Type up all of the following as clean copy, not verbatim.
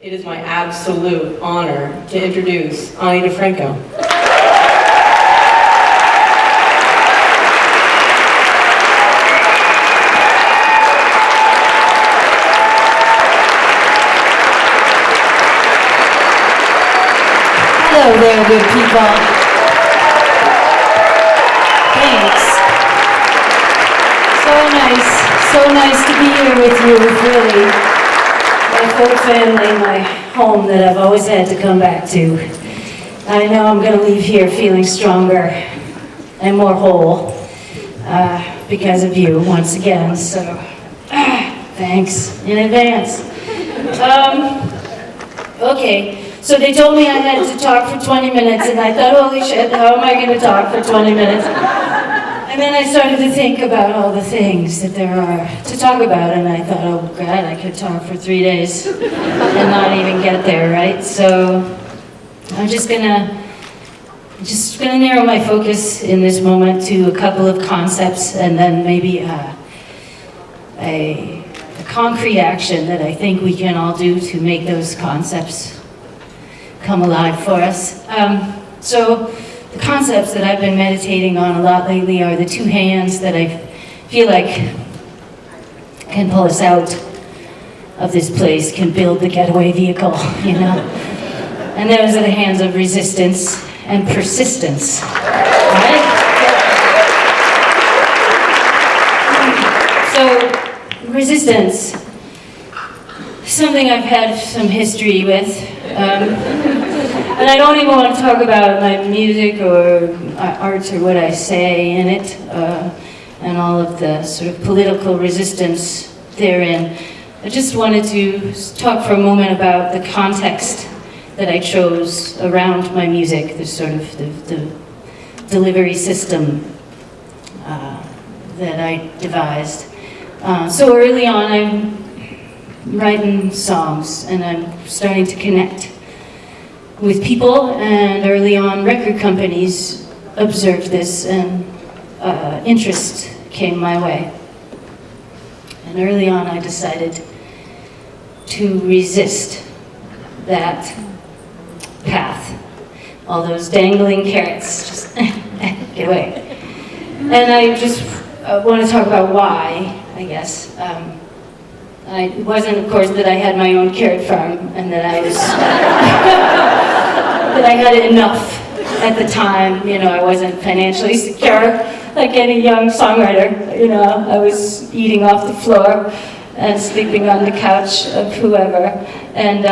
It is my absolute honor to introduce Ani DiFranco. Hello there, good people. Thanks. So nice to be here with you, really. My full family, my home that I've always had to come back to. I know I'm going to leave here feeling stronger and more whole because of you once again, so thanks in advance. Okay. So they told me I had to talk for 20 minutes, and I thought, holy shit, how am I going to talk for 20 minutes? And then I started to think about all the things that there are to talk about, and I thought, oh God, I could talk for 3 days and not even get there, right? So I'm just gonna narrow my focus in this moment to a couple of concepts, and then maybe a concrete action that I think we can all do to make those concepts come alive for us. So the concepts that I've been meditating on a lot lately are the two hands that I feel like can pull us out of this place, can build the getaway vehicle, you know? And those are the hands of resistance and persistence, right? So resistance, something I've had some history with. And I don't even want to talk about my music or art or what I say in it, and all of the sort of political resistance therein. I just wanted to talk for a moment about the context that I chose around my music, the sort of the delivery system that I devised. So early on, I'm writing songs, and I'm starting to connect with people, and early on record companies observed this, and interest came my way. And early on I decided to resist that path, all those dangling carrots, just get away. And I just want to talk about why, I guess. It wasn't, of course, that I had my own carrot farm and that I was, that I had enough at the time. You know, I wasn't financially secure like any young songwriter. You know, I was eating off the floor and sleeping on the couch of whoever. And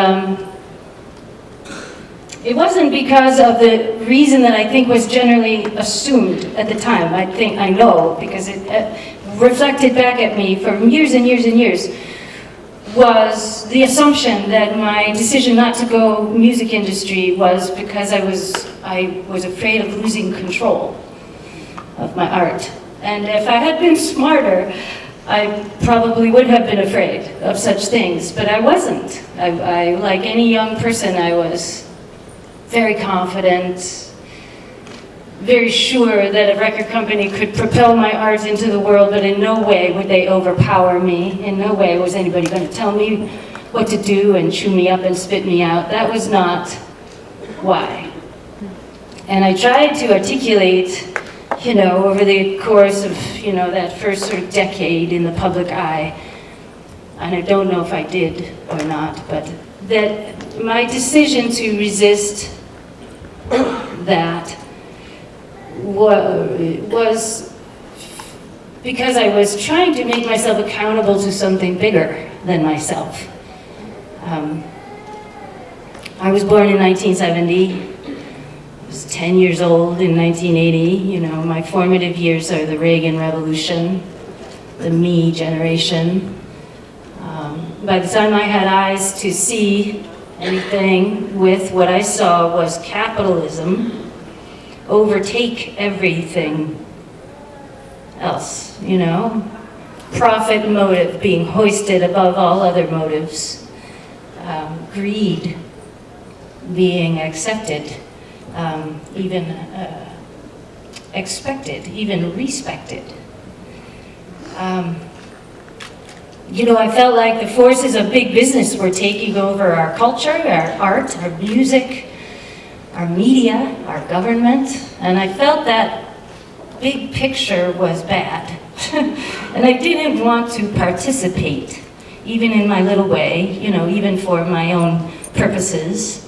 it wasn't because of the reason that I think was generally assumed at the time. I know, because it reflected back at me for years and years and years, was the assumption that my decision not to go music industry was because I was afraid of losing control of my art. And if I had been smarter, I probably would have been afraid of such things, but I wasn't. I like any young person, I was very confident, very sure that a record company could propel my art into the world, but in no way would they overpower me. In no way was anybody going to tell me what to do and chew me up and spit me out. That was not why. And I tried to articulate, you know, over the course of, you know, that first sort of decade in the public eye, and I don't know if I did or not, but that my decision to resist that was because I was trying to make myself accountable to something bigger than myself. I was born in 1970. I was 10 years old in 1980. You know, my formative years are the Reagan Revolution, the me generation. By the time I had eyes to see anything with, what I saw was capitalism overtake everything else, you know? Profit motive being hoisted above all other motives. Greed being accepted, even expected, even respected. You know, I felt like the forces of big business were taking over our culture, our art, our music, our media, our government, and I felt that big picture was bad. And I didn't want to participate, even in my little way, you know, even for my own purposes.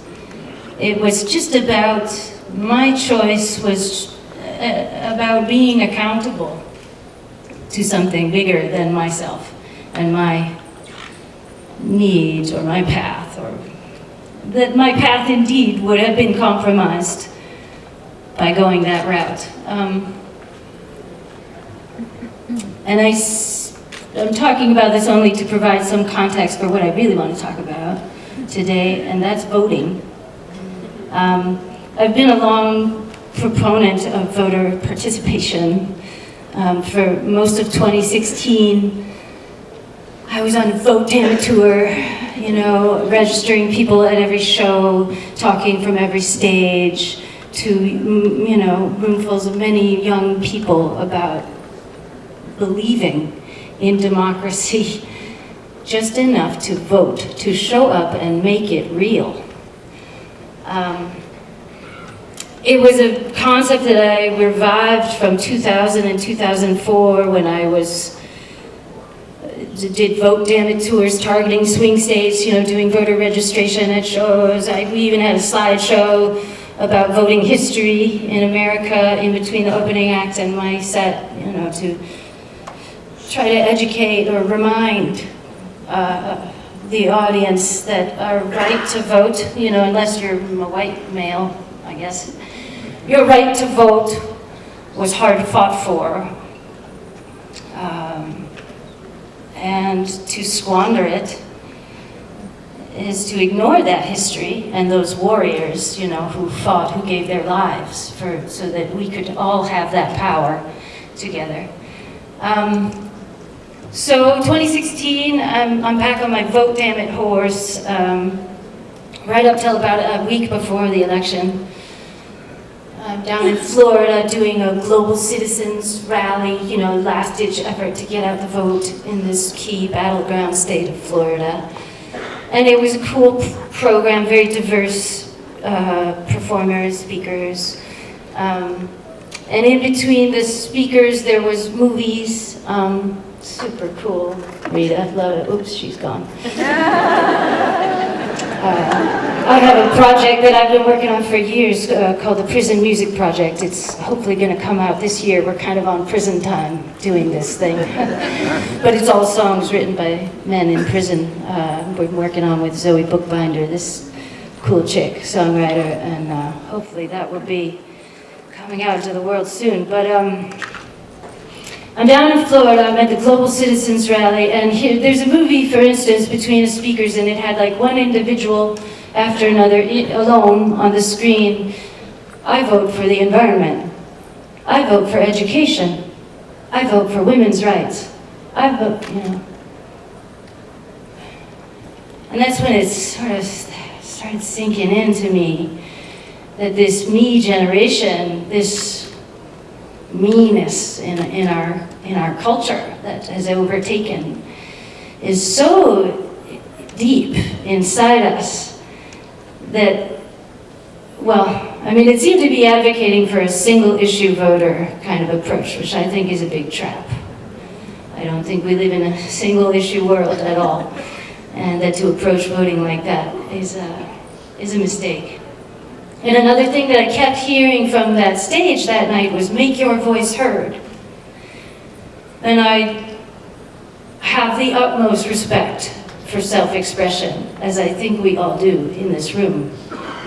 It was just about, my choice was about being accountable to something bigger than myself and my needs or my path, or that my path indeed would have been compromised by going that route. And I'm talking about this only to provide some context for what I really want to talk about today, and that's voting. I've been a long proponent of voter participation. For most of 2016, I was on a Vote Dammit tour, you know, registering people at every show, talking from every stage to, you know, roomfuls of many young people about believing in democracy just enough to vote, to show up and make it real. It was a concept that I revived from 2000 and 2004 when I did Vote Dammit tours targeting swing states, you know, doing voter registration at shows. We even had a slideshow about voting history in America in between the opening act and my set, you know, to try to educate or remind the audience that our right to vote, you know, unless you're a white male, I guess, your right to vote was hard fought for. And to squander it is to ignore that history and those warriors, you know, who fought, who gave their lives so that we could all have that power together. So 2016, I'm back on my Vote Dammit horse, right up till about a week before the election. I'm down in Florida doing a global citizens rally, you know, last-ditch effort to get out the vote in this key battleground state of Florida. And it was a cool program, very diverse performers, speakers. And in between the speakers, there was movies. Super cool. Rita, love it. Oops, she's gone. I have a project that I've been working on for years called the Prison Music Project. It's hopefully going to come out this year. We're kind of on prison time doing this thing. But it's all songs written by men in prison. We're working on with Zoe Bookbinder, this cool chick, songwriter, and hopefully that will be coming out into the world soon. But I'm down in Florida, I'm at the Global Citizens Rally, and here, there's a movie, for instance, between the speakers, and it had like one individual after another alone on the screen. I vote for the environment. I vote for education. I vote for women's rights. I vote, you know. And that's when it sort of started sinking into me that this me generation, this meanness in our culture that has overtaken is so deep inside us that, well, I mean, it seemed to be advocating for a single issue voter kind of approach, which I think is a big trap. I don't think we live in a single issue world at all, and that to approach voting like that is a mistake. And another thing that I kept hearing from that stage that night was, make your voice heard. And I have the utmost respect for self-expression, as I think we all do in this room.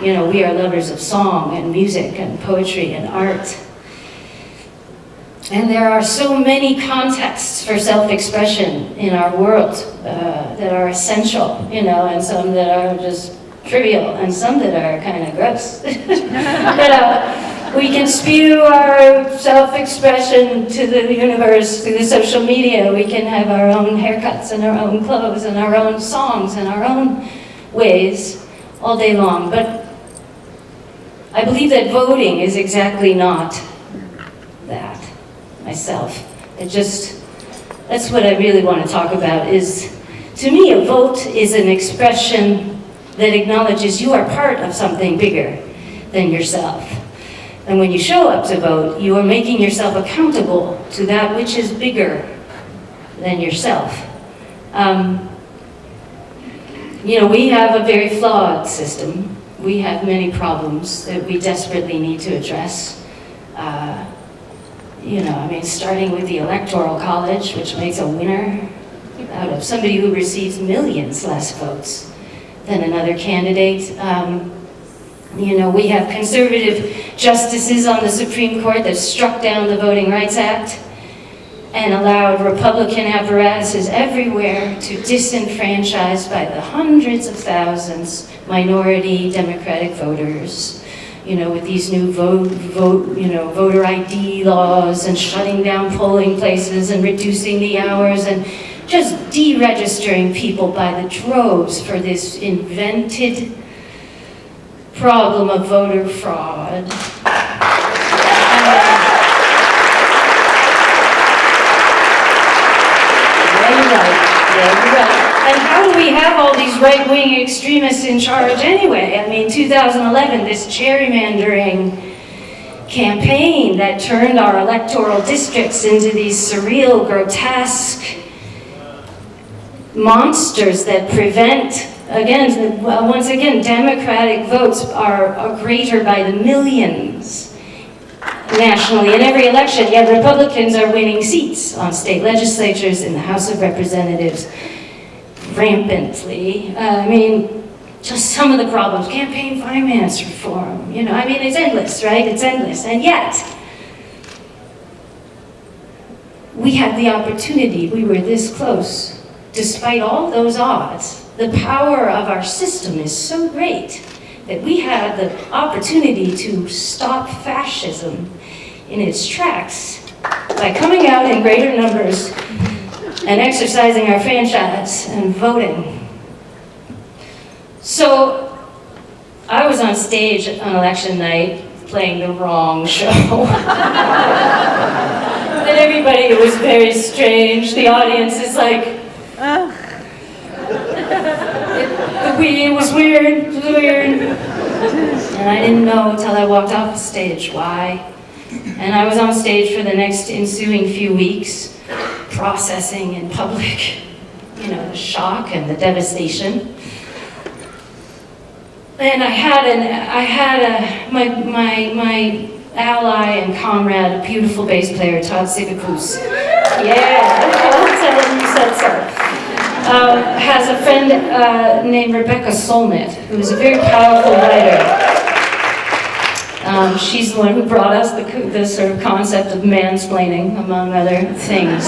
You know, we are lovers of song and music and poetry and art. And there are so many contexts for self-expression in our world that are essential, you know, and some that are just trivial, and some that are kind of gross. But we can spew our self-expression to the universe through the social media. We can have our own haircuts and our own clothes and our own songs and our own ways all day long. But I believe that voting is exactly not that myself. It just That's what I really want to talk about is, to me, a vote is an expression that acknowledges you are part of something bigger than yourself. And when you show up to vote, you are making yourself accountable to that which is bigger than yourself. We have a very flawed system. We have many problems that we desperately need to address. Starting with the Electoral College, which makes a winner out of somebody who receives millions less votes than another candidate. We have conservative justices on the Supreme Court that struck down the Voting Rights Act and allowed Republican apparatuses everywhere to disenfranchise by the hundreds of thousands minority Democratic voters. With these new voter ID laws and shutting down polling places and reducing the hours and just deregistering people by the droves for this invented problem of voter fraud. You're right. And how do we have all these right-wing extremists in charge anyway? 2011, this gerrymandering campaign that turned our electoral districts into these surreal, grotesque monsters that prevent, once again, Democratic votes are greater by the millions nationally in every election, yet Republicans are winning seats on state legislatures in the House of Representatives rampantly. Just some of the problems, campaign finance reform, it's endless, right? It's endless. And yet, we had the opportunity, we were this close. Despite all those odds, the power of our system is so great that we had the opportunity to stop fascism in its tracks by coming out in greater numbers and exercising our franchise and voting. So I was on stage on election night playing the wrong show. And everybody, it was very strange. The audience is like, it was weird. And I didn't know until I walked off the stage why. And I was on stage for the next ensuing few weeks, processing in public, the shock and the devastation. And I had my ally and comrade, a beautiful bass player, Todd Sigapus. Yeah, I'll tell him you said so. Has a friend named Rebecca Solnit, who is a very powerful writer. She's the one who brought us the sort of concept of mansplaining, among other things.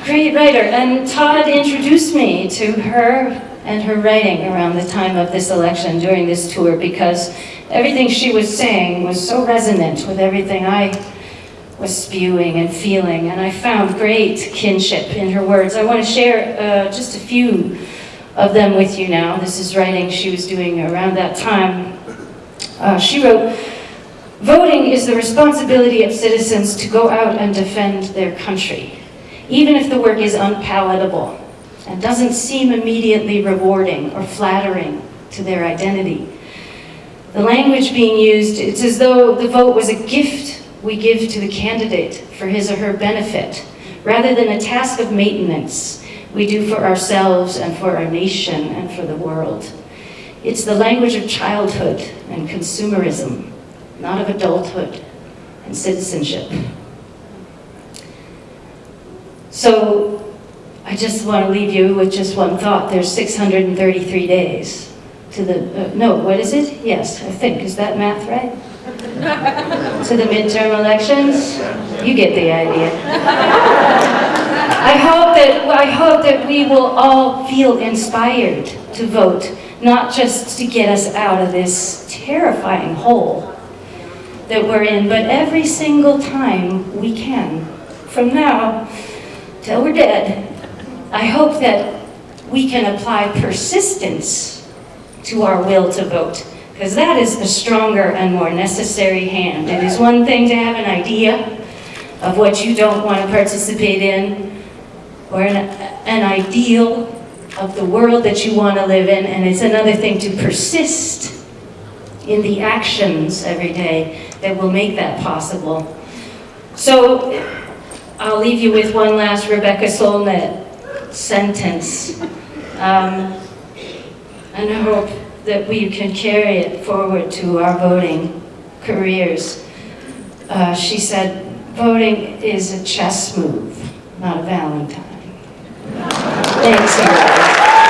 Great writer. And Todd introduced me to her and her writing around the time of this election during this tour, because everything she was saying was so resonant with everything I was spewing and feeling, and I found great kinship in her words. I want to share just a few of them with you now. This is writing she was doing around that time. She wrote, "Voting is the responsibility of citizens to go out and defend their country, even if the work is unpalatable and doesn't seem immediately rewarding or flattering to their identity. The language being used, it's as though the vote was a gift we give to the candidate for his or her benefit, rather than a task of maintenance we do for ourselves and for our nation and for the world. It's the language of childhood and consumerism, not of adulthood and citizenship." So I just want to leave you with just one thought. There's 633 days to the, no, what is it? Yes, I think, is that math right? To the midterm elections? You get the idea. I hope that we will all feel inspired to vote, not just to get us out of this terrifying hole that we're in, but every single time we can. From now till we're dead, I hope that we can apply persistence to our will to vote, because that is the stronger and more necessary hand. It is one thing to have an idea of what you don't want to participate in, or an ideal of the world that you want to live in, and it's another thing to persist in the actions every day that will make that possible. So I'll leave you with one last Rebecca Solnit sentence, and I hope that we can carry it forward to our voting careers. She said, voting is a chess move, not a Valentine. Thanks, everybody.